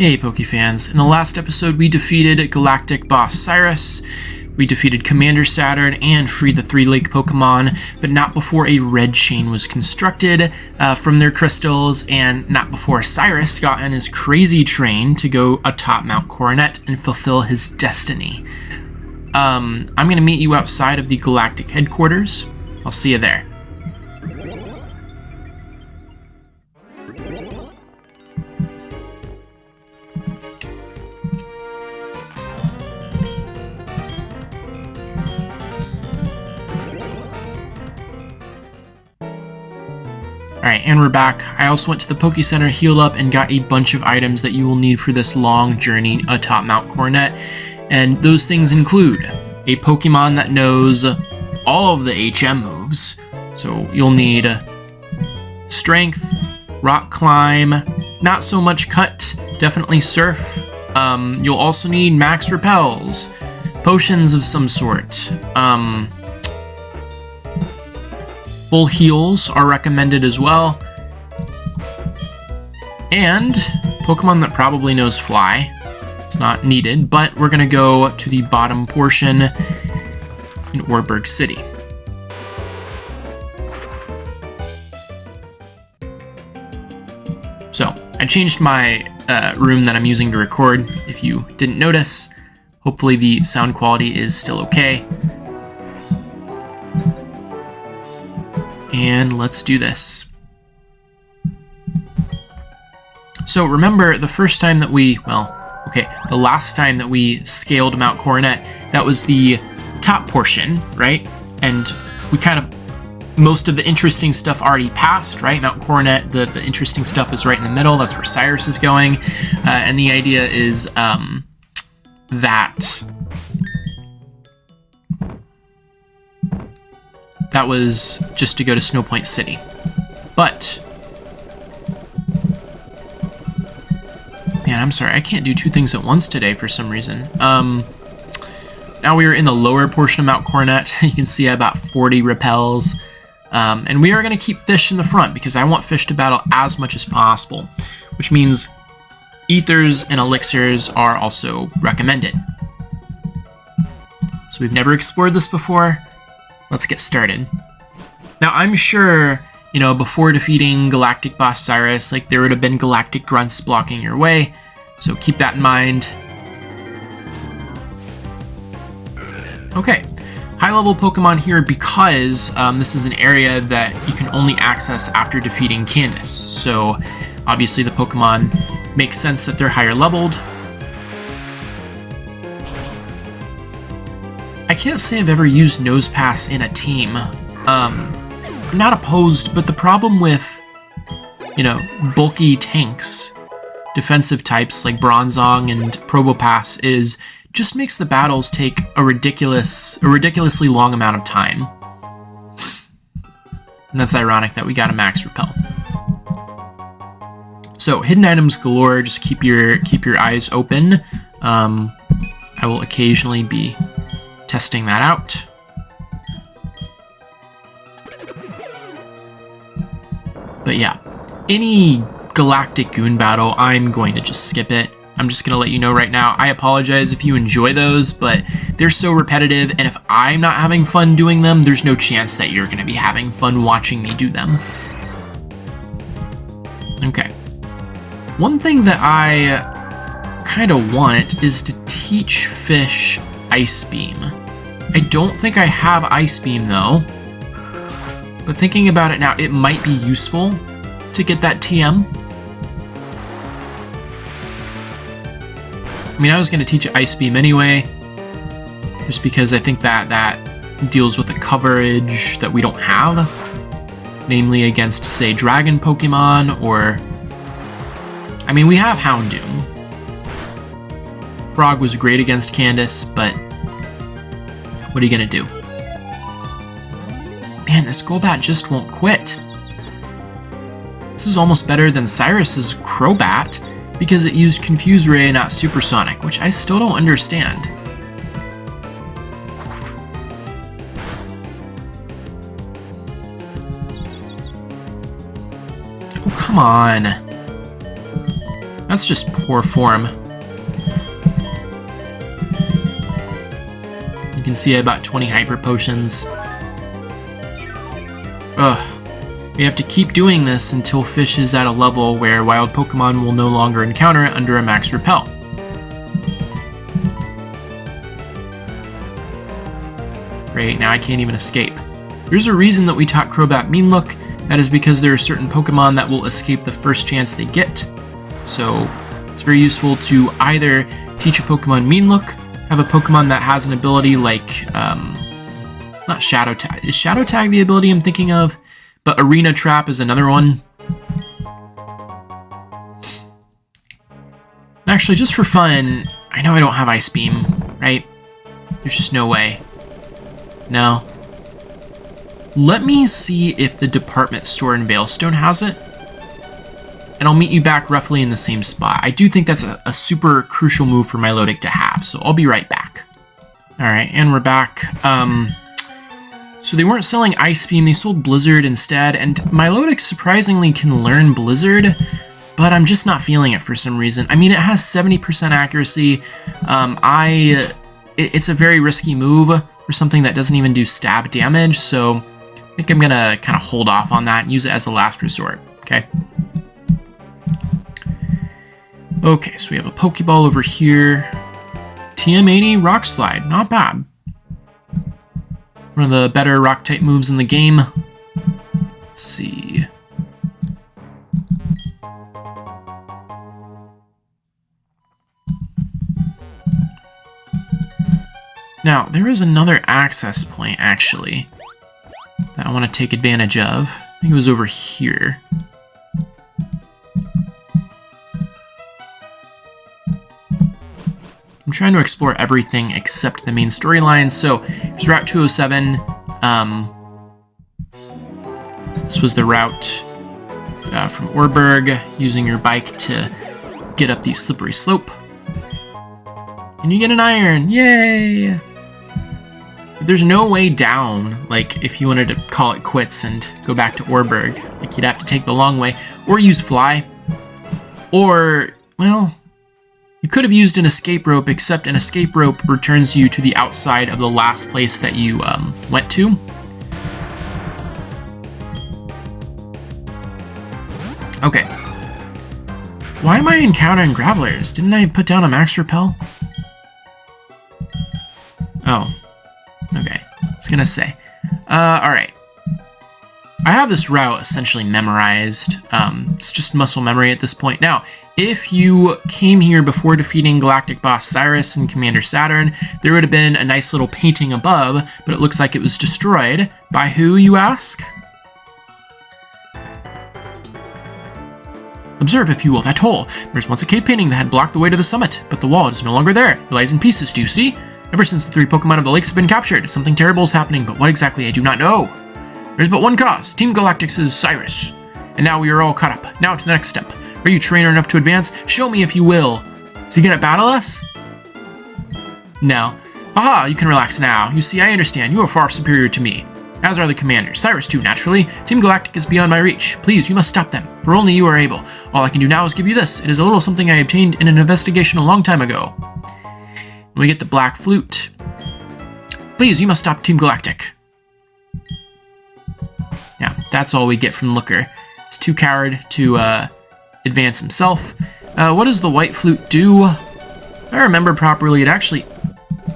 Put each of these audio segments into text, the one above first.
Hey Pokefans, in the last episode we defeated Galactic Boss Cyrus, we defeated Commander Saturn and freed the 3 lake Pokemon, but not before a red chain was constructed from their crystals, and not before Cyrus got on his crazy train to go atop Mount Coronet and fulfill his destiny. I'm going to meet you outside of the Galactic headquarters. I'll see you there. Alright, and we're back. I also went to the Poke Center, healed up, and got a bunch of items that you will need for this long journey atop Mount Coronet. And those things include a Pokemon that knows all of the HM moves. So you'll need Strength, Rock Climb, not so much Cut, definitely Surf. You'll also need Max Repels, potions of some sort. Full heals are recommended as well. And Pokemon that probably knows Fly. It's not needed, but we're going to go to the bottom portion in Orberg City. So, I changed my room that I'm using to record, if you didn't notice. Hopefully the sound quality is still okay. And let's do this. So remember the first time that the last time that we scaled Mount Coronet, that was the top portion, right? And we most of the interesting stuff already passed, right? Mount Coronet, the interesting stuff is right in the middle. That's where Cyrus is going. And the idea is that was just to go to Snow Point City. But, man, I'm sorry, I can't do 2 things at once today for some reason. Now we are in the lower portion of Mount Coronet. You can see about 40 repels. And we are going to keep fish in the front because I want fish to battle as much as possible, which means ethers and elixirs are also recommended. So we've never explored this before. Let's get started. Now, I'm sure, before defeating Galactic Boss Cyrus, there would have been Galactic Grunts blocking your way, so keep that in mind. Okay, high-level Pokemon here because this is an area that you can only access after defeating Candace, so obviously the Pokemon makes sense that they're higher leveled. I can't say I've ever used Nose Pass in a team. I'm not opposed, but the problem with, bulky tanks, defensive types like Bronzong and Probopass is just makes the battles take a ridiculously long amount of time. And that's ironic that we got a Max Repel. So, hidden items galore, just keep your eyes open. I will occasionally be testing that out. But yeah, any galactic goon battle, I'm going to just skip it. I'm just going to let you know right now. I apologize if you enjoy those, but they're so repetitive, and if I'm not having fun doing them, there's no chance that you're going to be having fun watching me do them. Okay. One thing that I kind of want is to teach fish Ice Beam. I don't think I have Ice Beam though, but thinking about it now, it might be useful to get that TM. I mean, I was going to teach it Ice Beam anyway, just because I think that deals with a coverage that we don't have, namely against, say, Dragon Pokemon, or, I mean, we have Houndoom. Frog was great against Candace, but what are you gonna do? Man, this Golbat just won't quit. This is almost better than Cyrus's Crobat because it used Confuse Ray, not Supersonic, which I still don't understand. Oh, come on. That's just poor form. You can see about 20 hyper potions. Ugh. We have to keep doing this until Fish is at a level where wild Pokemon will no longer encounter it under a max repel. Great, now I can't even escape. There's a reason that we taught Crobat Mean Look. That is because there are certain Pokemon that will escape the first chance they get. So it's very useful to either teach a Pokemon Mean Look, have a Pokemon that has an ability like, not Shadow Tag. Is Shadow Tag the ability I'm thinking of? But Arena Trap is another one. Actually, just for fun, I know I don't have Ice Beam, right? There's just no way. No. Let me see if the department store in Veilstone has it. And I'll meet you back roughly in the same spot. I do think that's a super crucial move for Milotic to have, so I'll be right back. Alright, and we're back. So they weren't selling Ice Beam, they sold Blizzard instead, and Milotic surprisingly can learn Blizzard, but I'm just not feeling it for some reason. I mean, it has 70% accuracy. It's a very risky move for something that doesn't even do stab damage, so I think I'm gonna kind of hold off on that and use it as a last resort, okay? Okay, so we have a Pokeball over here. TM80 Rock Slide, not bad. One of the better Rock-type moves in the game. Let's see. Now, there is another access point, actually, that I want to take advantage of. I think it was over here. I'm trying to explore everything except the main storyline. So, here's Route 207. This was the route from Orberg, using your bike to get up the slippery slope. And you get an iron! Yay! But there's no way down, like, if you wanted to call it quits and go back to Orberg. Like, you'd have to take the long way, or use Fly. Or, well, you could have used an escape rope, except an escape rope returns you to the outside of the last place that you went to. Okay. Why am I encountering Gravelers? Didn't I put down a max repel? Oh. Okay. I was gonna say. Alright. I have this route essentially memorized. It's just muscle memory at this point. Now, if you came here before defeating Galactic Boss Cyrus and Commander Saturn, there would have been a nice little painting above, but it looks like it was destroyed. By who, you ask? Observe, if you will, that hole. There's once a cave painting that had blocked the way to the summit, but the wall is no longer there. It lies in pieces, do you see? Ever since the 3 Pokemon of the lakes have been captured, something terrible is happening, but what exactly I do not know. There's but one cause, Team Galactic's Cyrus. And now we are all caught up. Now to the next step. Are you trainer enough to advance? Show me if you will. Is he gonna battle us? No. Aha, you can relax now. You see, I understand. You are far superior to me. As are the commanders. Cyrus too, naturally. Team Galactic is beyond my reach. Please, you must stop them, for only you are able. All I can do now is give you this. It is a little something I obtained in an investigation a long time ago. We get the Black Flute. Please, you must stop Team Galactic. Yeah, that's all we get from Looker. He's too coward to advance himself. What does the White Flute do? If I remember properly, it actually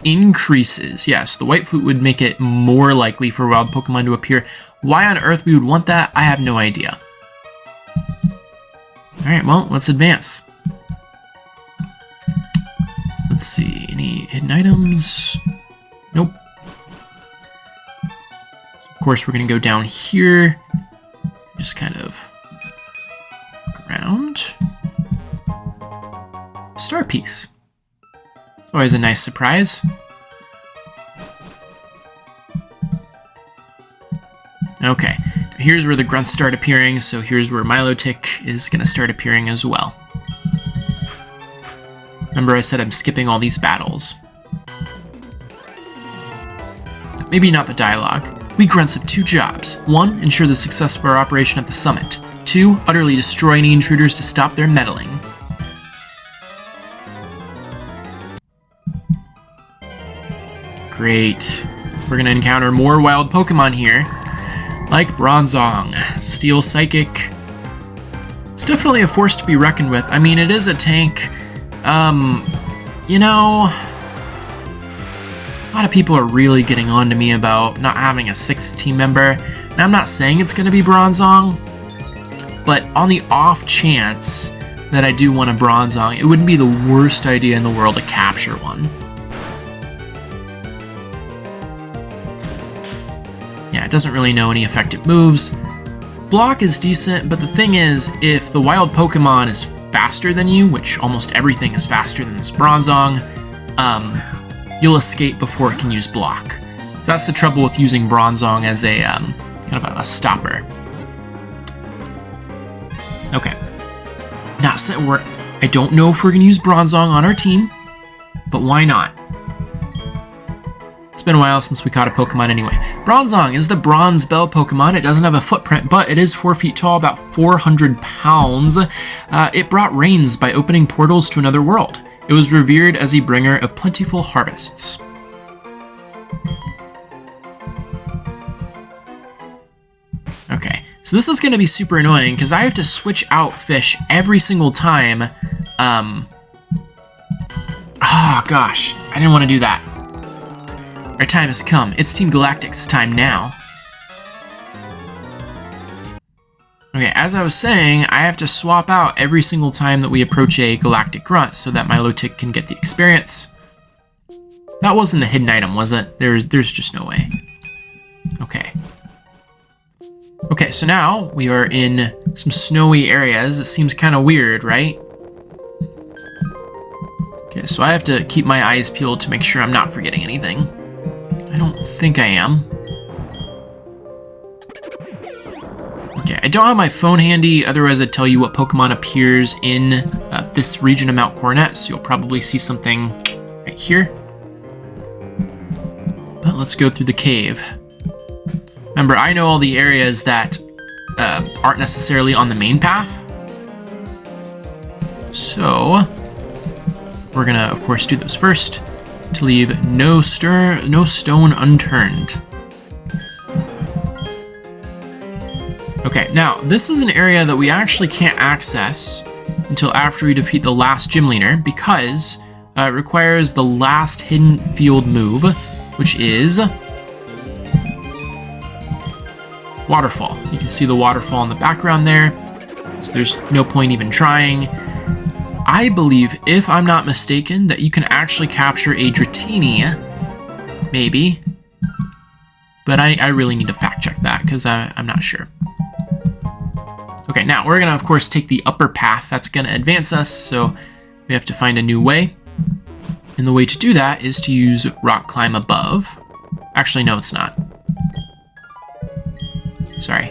increases. Yes, the White Flute would make it more likely for wild Pokemon to appear. Why on earth we would want that, I have no idea. Alright, well, let's advance. Let's see, any hidden items? Nope. Of course, we're going to go down here. Just kind of look around. Star Piece. It's always a nice surprise. Okay, here's where the grunts start appearing, so here's where Milotic is going to start appearing as well. Remember I said I'm skipping all these battles. Maybe not the dialogue. We grunts have 2 jobs. 1, ensure the success of our operation at the summit. 2, utterly destroy any intruders to stop their meddling. Great. We're gonna encounter more wild Pokemon here, like Bronzong, Steel Psychic. It's definitely a force to be reckoned with. I mean, it is a tank. You know, a lot of people are really getting on to me about not having a 6th team member. Now, I'm not saying it's gonna be Bronzong, but on the off chance that I do want a Bronzong, it wouldn't be the worst idea in the world to capture one. Yeah, it doesn't really know any effective moves. Block is decent, but the thing is, if the wild Pokemon is faster than you, which almost everything is faster than this Bronzong, you'll escape before it can use Block. So that's the trouble with using Bronzong as a kind of a stopper. Okay. Now, I don't know if we're going to use Bronzong on our team, but why not? It's been a while since we caught a Pokemon anyway. Bronzong is the Bronze Bell Pokemon. It doesn't have a footprint, but it is 4 feet tall, about 400 pounds. It brought rains by opening portals to another world. It was revered as a bringer of plentiful harvests. Okay, so this is going to be super annoying because I have to switch out fish every single time. Gosh, I didn't want to do that. Our time has come. It's Team Galactic's time now. Okay, as I was saying, I have to swap out every single time that we approach a Galactic Grunt so that Milotic can get the experience. That wasn't a hidden item, was it? There's just no way. Okay. Okay, so now we are in some snowy areas. It seems kind of weird, right? Okay, so I have to keep my eyes peeled to make sure I'm not forgetting anything. I don't think I am. Okay, I don't have my phone handy, otherwise I'd tell you what Pokemon appears in this region of Mount Coronet, so you'll probably see something right here. But let's go through the cave. Remember, I know all the areas that aren't necessarily on the main path. So, we're gonna, of course, do those first to leave no stone unturned. Okay, now, this is an area that we actually can't access until after we defeat the last gym leader because it requires the last hidden field move, which is Waterfall. You can see the waterfall in the background there, so there's no point even trying. I believe, if I'm not mistaken, that you can actually capture a Dratini, maybe, but I really need to fact check that because I'm not sure. Okay, now we're going to, of course, take the upper path. That's going to advance us, so we have to find a new way. And the way to do that is to use Rock Climb Above. Actually, no, it's not. Sorry.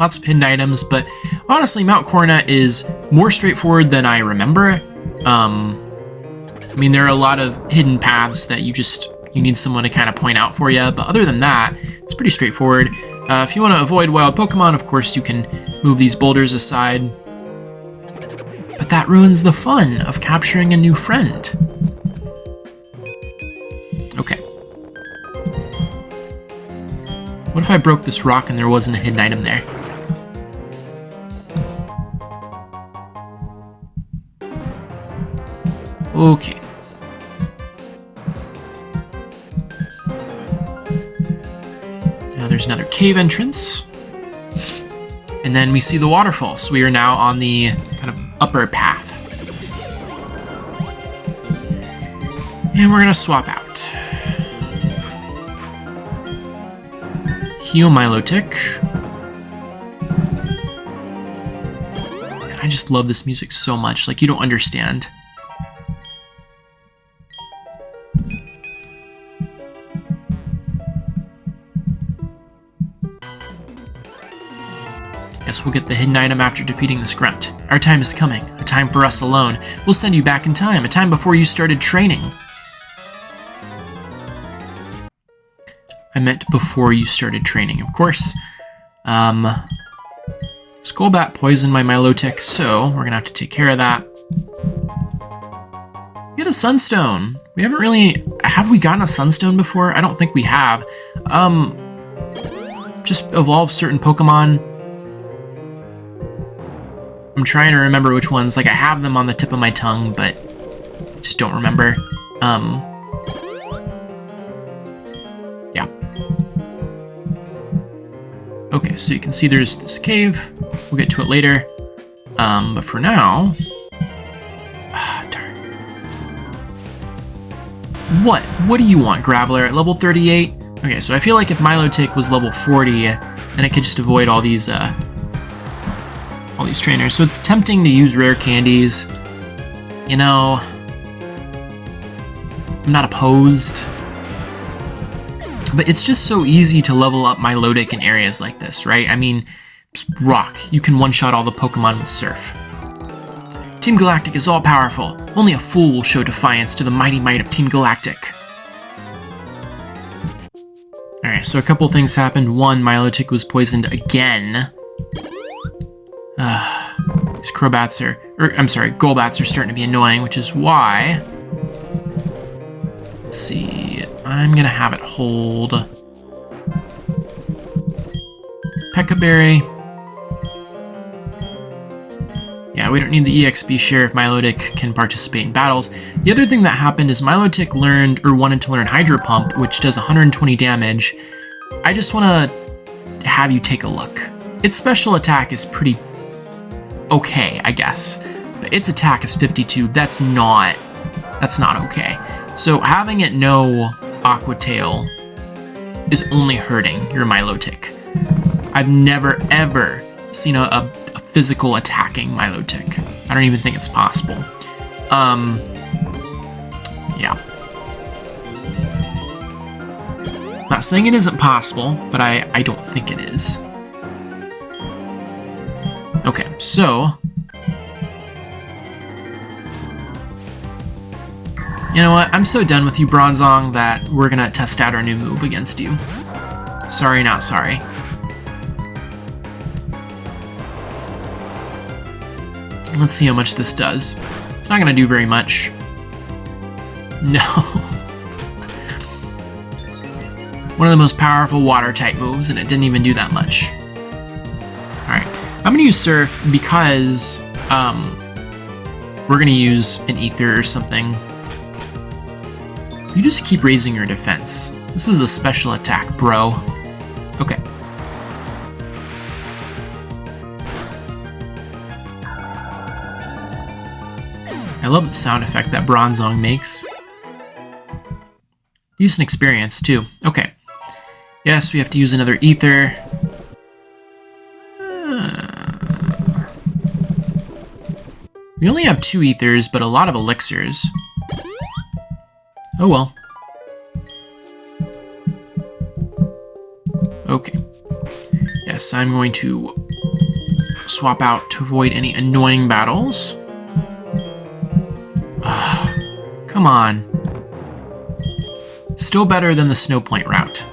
Lots of hidden items, but honestly, Mount Coronet is more straightforward than I remember. I mean, there are a lot of hidden paths that you need someone to kind of point out for you, but other than that, it's pretty straightforward. If you want to avoid wild Pokemon, of course, you can move these boulders aside. But that ruins the fun of capturing a new friend. Okay. What if I broke this rock and there wasn't a hidden item there? Okay. Now there's another cave entrance. And then we see the waterfall, so we are now on the kind of upper path. And we're gonna swap out. Heal Milotic. I just love this music so much, like you don't understand. Guess we'll get the hidden item after defeating this grunt. Our time is coming, a time for us alone. We'll send you back in time, a time before you started training. I meant before you started training, of course. Skullbat poisoned my Milotic, so we're gonna have to take care of that. Get a Sunstone. We haven't really... Have we gotten a Sunstone before? I don't think we have. Just evolve certain Pokemon. I'm trying to remember which ones. Like, I have them on the tip of my tongue, but just don't remember. Yeah. Okay, so you can see there's this cave. We'll get to it later. But for now... darn. What do you want, Graveler? At level 38? Okay, so I feel like if Milotic was level 40, then it could just avoid all these trainers. So it's tempting to use rare candies. You know... I'm not opposed. But it's just so easy to level up Milotic in areas like this, right? I mean, rock. You can one-shot all the Pokemon with Surf. Team Galactic is all-powerful. Only a fool will show defiance to the mighty might of Team Galactic. Alright, so a couple things happened. One, Milotic was poisoned again. These Golbats are starting to be annoying, which is why... Let's see... I'm gonna have it hold... Pekka Berry. Yeah, we don't need the EXP share if Milotic can participate in battles. The other thing that happened is Milotic wanted to learn Hydro Pump, which does 120 damage. I just want to have you take a look. Its special attack is pretty okay, I guess. But its attack is 52. That's not okay. So having it know Aqua Tail is only hurting your Milotic. I've never, ever seen a physical attacking Milotic. I don't even think it's possible. Yeah. Not saying it isn't possible, but I don't think it is. Okay, so... You know what? I'm so done with you, Bronzong, that we're gonna test out our new move against you. Sorry, not sorry. Let's see how much this does. It's not gonna do very much. No. One of the most powerful water-type moves, and it didn't even do that much. Alright. I'm gonna use Surf because, we're gonna use an Ether or something. You just keep raising your defense. This is a special attack, bro. Okay. I love the sound effect that Bronzong makes. Decent experience, too. Okay. Yes, we have to use another Ether. We only have 2 Ethers, but a lot of Elixirs. Oh well. Okay. Yes, I'm going to swap out to avoid any annoying battles. Come on. Still better than the Snowpoint route.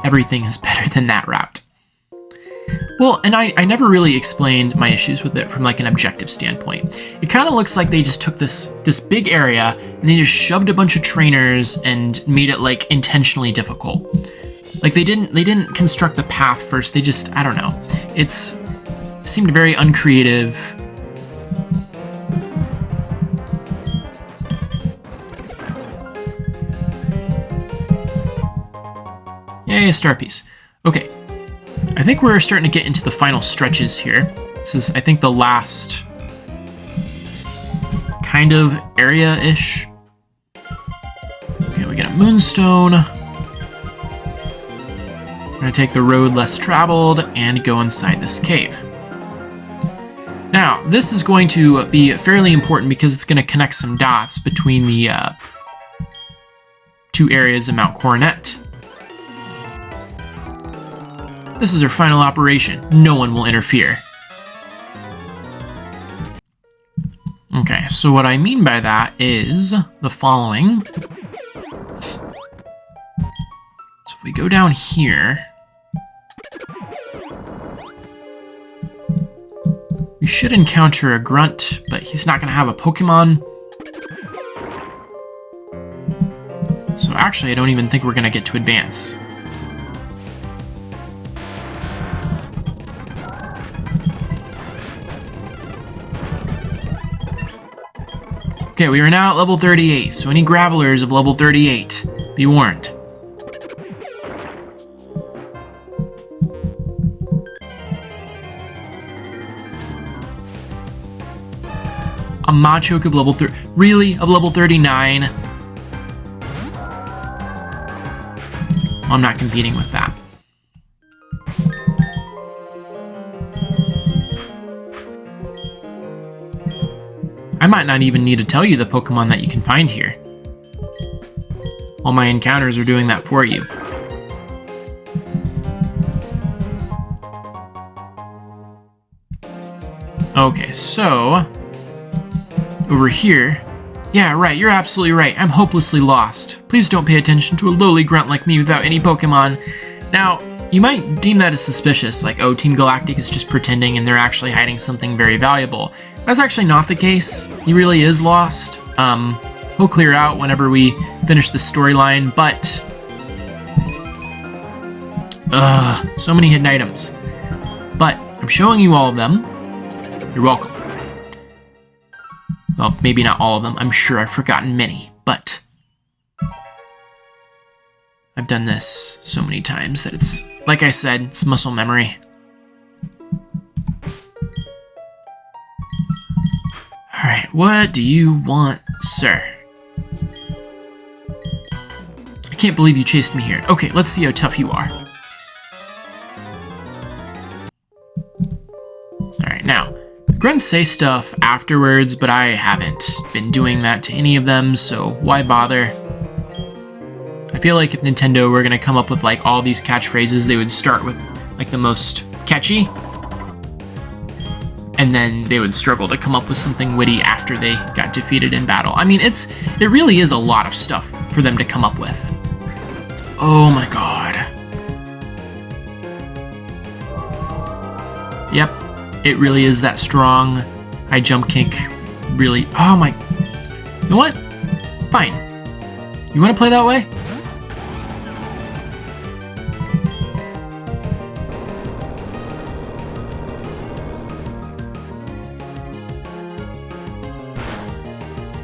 Everything is better than that route. Well, and I never really explained my issues with it from like an objective standpoint. It kind of looks like they just took this big area and they just shoved a bunch of trainers and made it like intentionally difficult. Like they didn't construct the path first. They just, I don't know. It seemed very uncreative. Yay, a star piece. Okay. I think we're starting to get into the final stretches here. This is, I think, the last kind of area-ish. Okay, we get a Moonstone. We're going to take the road less traveled and go inside this cave. Now, this is going to be fairly important because it's going to connect some dots between the 2 areas of Mount Coronet. This is our final operation. No one will interfere. Okay, so what I mean by that is the following. So if we go down here... We should encounter a grunt, but he's not going to have a Pokemon. So actually, I don't even think we're going to get to advance. Okay, we are now at level 38, so any Gravelers of level 38, be warned. A Machoke of level 30. Really? Of level 39? I'm not competing with that. I might not even need to tell you the Pokemon that you can find here. All my encounters are doing that for you. Okay, so over here. Yeah, right, you're absolutely right. I'm hopelessly lost. Please don't pay attention to a lowly grunt like me without any Pokemon. Now, you might deem that as suspicious, like, oh, Team Galactic is just pretending and they're actually hiding something very valuable. That's actually not the case. He really is lost. He'll clear out whenever we finish the storyline, but so many hidden items. But I'm showing you all of them. You're welcome. Well, maybe not all of them. I'm sure I've forgotten many, but I've done this so many times that it's, like I said, it's muscle memory. Alright, what do you want, sir? I can't believe you chased me here. Okay, let's see how tough you are. Alright, now, grunts say stuff afterwards, but I haven't been doing that to any of them, so why bother? I feel like if Nintendo were gonna come up with like all these catchphrases, they would start with like the most catchy, and then they would struggle to come up with something witty after they got defeated in battle. I mean, it really is a lot of stuff for them to come up with. Oh my god. Yep, it really is that strong. High jump kick, really. Oh my. You know what? Fine. You want to play that way?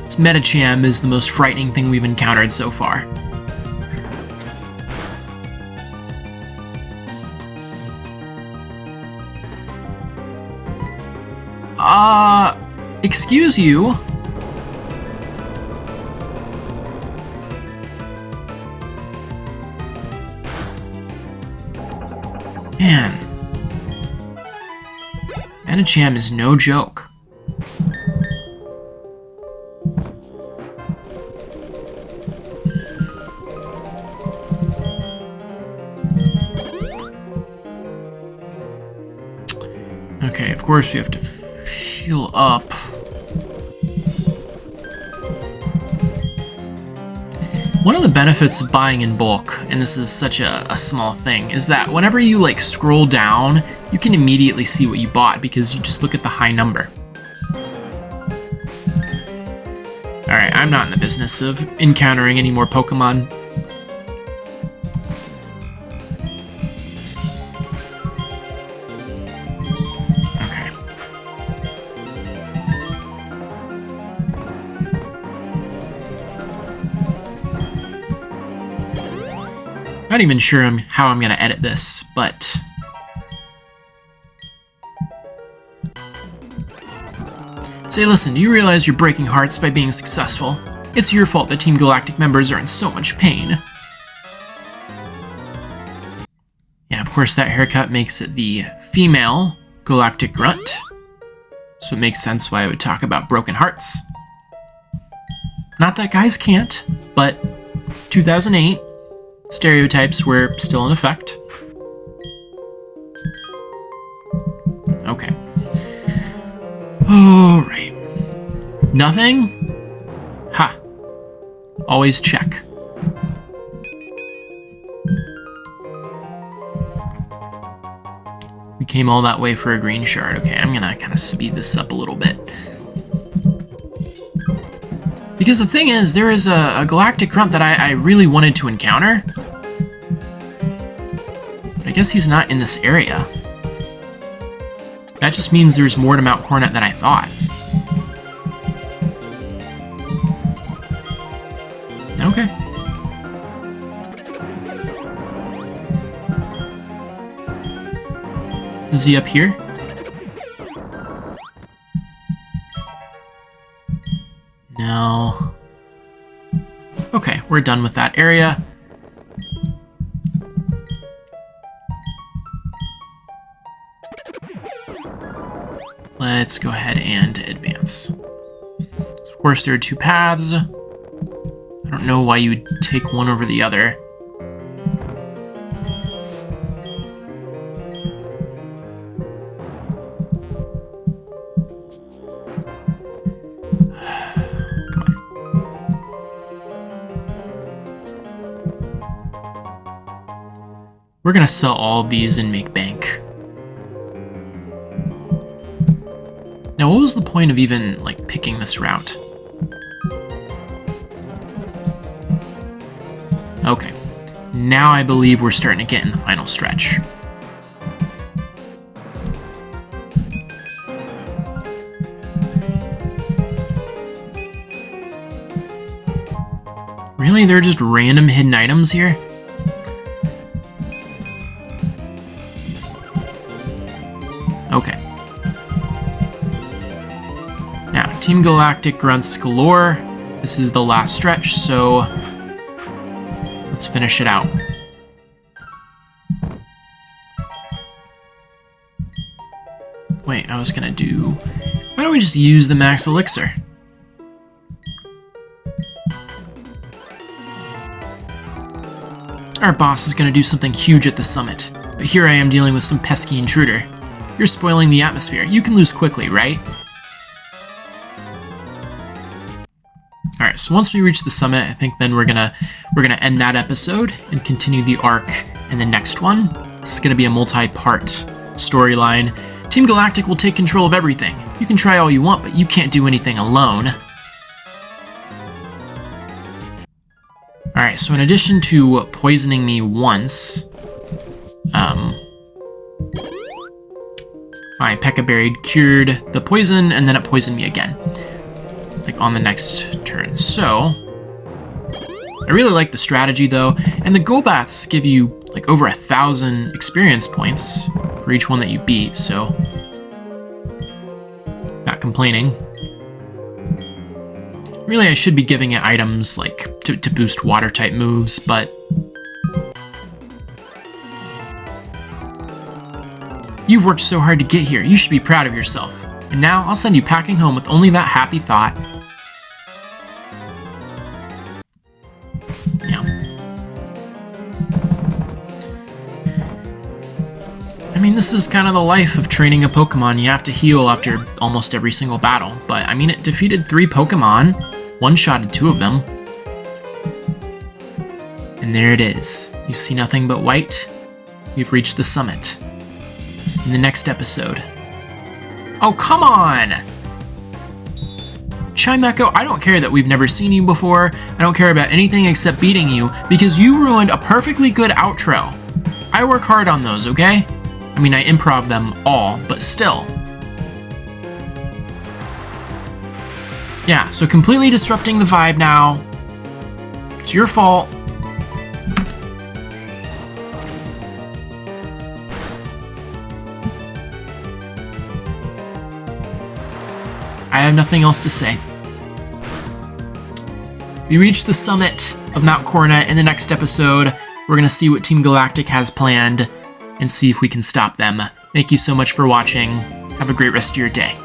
This Medicham is the most frightening thing we've encountered so far. Excuse you? Man. Medicham is no joke. Okay, of course we have to heal up. One of the benefits of buying in bulk, and this is such a small thing, is that whenever you like scroll down, you can immediately see what you bought because you just look at the high number. Alright, I'm not in the business of encountering any more Pokemon. Not even sure how I'm gonna edit this, but say, listen, do you realize you're breaking hearts by being successful? It's your fault that Team Galactic members are in so much pain. Yeah, of course that haircut makes it the female Galactic Grunt, so it makes sense why I would talk about broken hearts. Not that guys can't, but 2008, stereotypes were still in effect. Okay. Alright. Nothing? Ha. Always check. We We came all that way for a green shard. Okay, I'm gonna kind of speed this up a little bit. Because the thing is, there is a galactic grunt that I really wanted to encounter. But I guess he's not in this area. That just means there's more to Mount Coronet than I thought. Okay. Is he up here? No. Okay, we're done with that area. Let's go ahead and advance. Of course, there are two paths. I don't know why you would take one over the other. We're gonna sell all of these and make bank. Now, what was the point of even, like, picking this route? Okay. Now I believe we're starting to get in the final stretch. Really? There are just random hidden items here? Okay. Now, Team Galactic grunts galore. This is the last stretch, so let's finish it out. Wait, I was gonna do... Why don't we just use the max elixir? Our boss is gonna do something huge at the summit, but here I am dealing with some pesky intruder. You're spoiling the atmosphere. You can lose quickly, right? Alright, so once we reach the summit, I think then we're gonna end that episode and continue the arc in the next one. This is gonna be a multi-part storyline. Team Galactic will take control of everything. You can try all you want, but you can't do anything alone. Alright, so in addition to poisoning me once, my P.E.K.K.A. Berry cured the poison, and then it poisoned me again, like on the next turn. So, I really like the strategy though, and the Golbaths give you like over 1,000 experience points for each one that you beat, so not complaining. Really, I should be giving it items like to boost water type moves, but you've worked so hard to get here. You should be proud of yourself. And now I'll send you packing home with only that happy thought. Yeah. I mean, this is kind of the life of training a Pokemon. You have to heal after almost every single battle. But, I mean, it defeated 3 Pokemon, one-shotted 2 of them. And there it is. You see nothing but white. We've reached the summit. In the next episode. Oh, come on! Chimecho, I don't care that we've never seen you before. I don't care about anything except beating you, because you ruined a perfectly good outro. I work hard on those, okay? I mean, I improv them all, but still. Yeah, so completely disrupting the vibe now. It's your fault. I have nothing else to say. We reached the summit of Mount Coronet. In the next episode, we're going to see what Team Galactic has planned and see if we can stop them. Thank you so much for watching. Have a great rest of your day.